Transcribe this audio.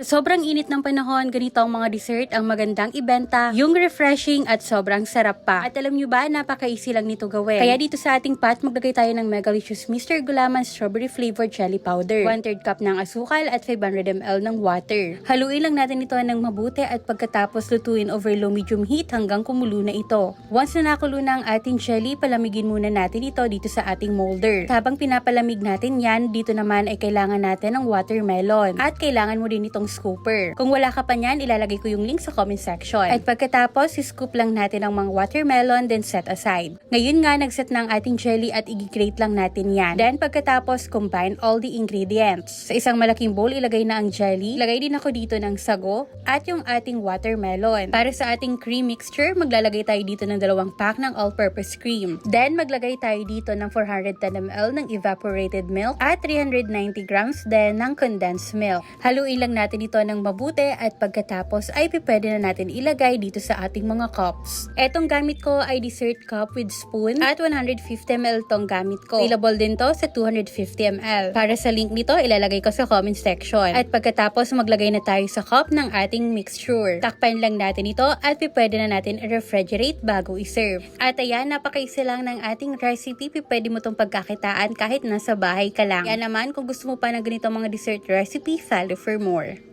Sa sobrang init ng panahon, ganito ang mga dessert ang magandang ibenta, yung refreshing at sobrang sarap pa. At alam nyo ba, napaka-easy lang nito gawin. Kaya dito sa ating pot, maglagay tayo ng Megalicious Mr. Gulaman Strawberry Flavored Jelly Powder, 1/3 cup ng asukal at 500 ml ng water. Haluin lang natin ito ng mabuti at pagkatapos lutuin over low medium heat hanggang kumulo na ito. Once na nakulo na ang ating jelly, palamigin muna natin ito dito sa ating molder. Habang pinapalamig natin yan, dito naman ay kailangan natin ng watermelon. At kailangan mo din itong scooper. Kung wala ka pa niyan, ilalagay ko yung link sa comment section. At pagkatapos, scoop lang natin ang mga watermelon then set aside. Ngayon nga, nagset na ang ating jelly at i-grate lang natin yan. Then pagkatapos, combine all the ingredients. Sa isang malaking bowl, ilagay na ang jelly. Ilagay din ako dito ng sago at yung ating watermelon. Para sa ating cream mixture, maglalagay tayo dito ng 2 pack ng all-purpose cream. Then maglagay tayo dito ng 410 ml ng evaporated milk at 390 grams din ng condensed milk. Haluin lang natin ito ng mabuti at pagkatapos ay pwede na natin ilagay dito sa ating mga cups. Etong gamit ko ay dessert cup with spoon at 150 ml tong gamit ko. Available din to sa 250 ml. Para sa link nito, ilalagay ko sa comment section. At pagkatapos maglagay na tayo sa cup ng ating mixture. Takpan lang natin ito at pwede na natin i-refrigerate bago i-serve. At ayan, napaka-easy lang ng ating recipe. Pwede mo tong pagkakitaan kahit nasa bahay ka lang. Yan naman, kung gusto mo pa ng ganito mga dessert recipe, follow for more.